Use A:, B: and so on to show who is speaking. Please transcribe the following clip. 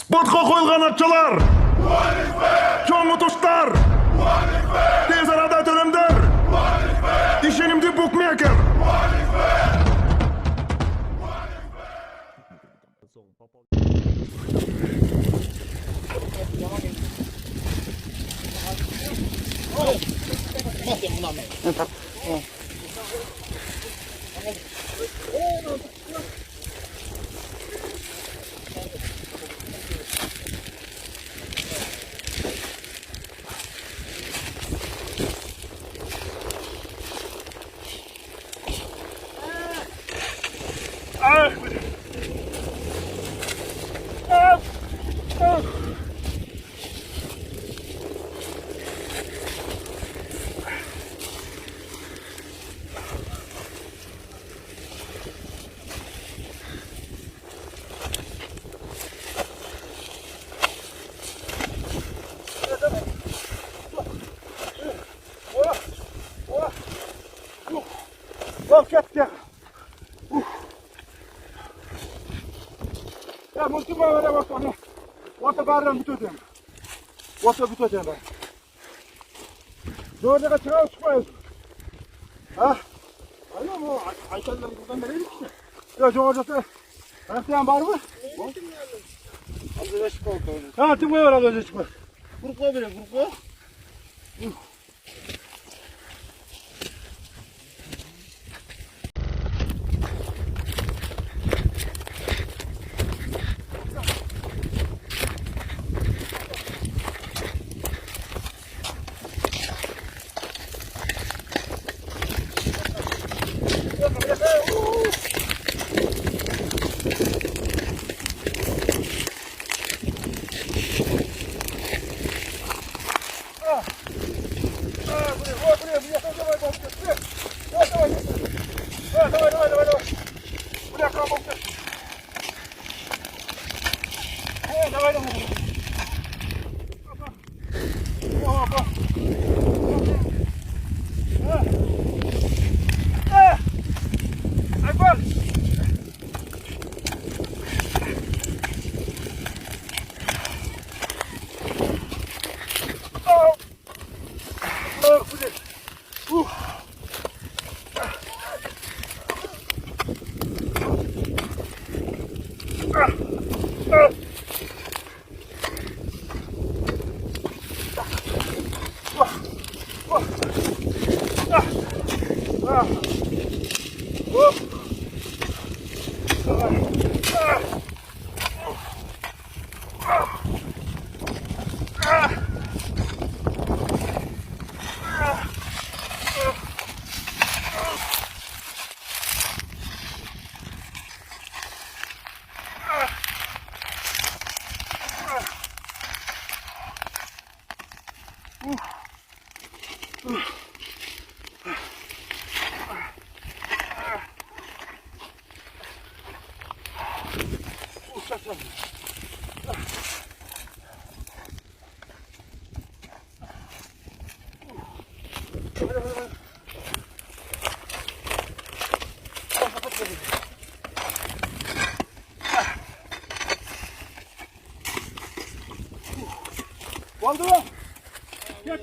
A: Spotqa qo'yilgan akchalar. Cho'ng o'tishlar. Tez arada to'limdir. İşinimde bookmaker.
B: Bak ketdi. Ya multi böyle bak onu. Ota bardan bitirdin. Ota bitirdin ben. Doğruca çıkar çıkmayız. Ha? Alo mu? Ayşe'den buradan nereye gitti? Ya George'da. Ayaktayan var mı? Az önce çıkma oldu. Ha, tıkmaya var az önce çıkma. Grupla bile, grupla. Oldu mu? Gel.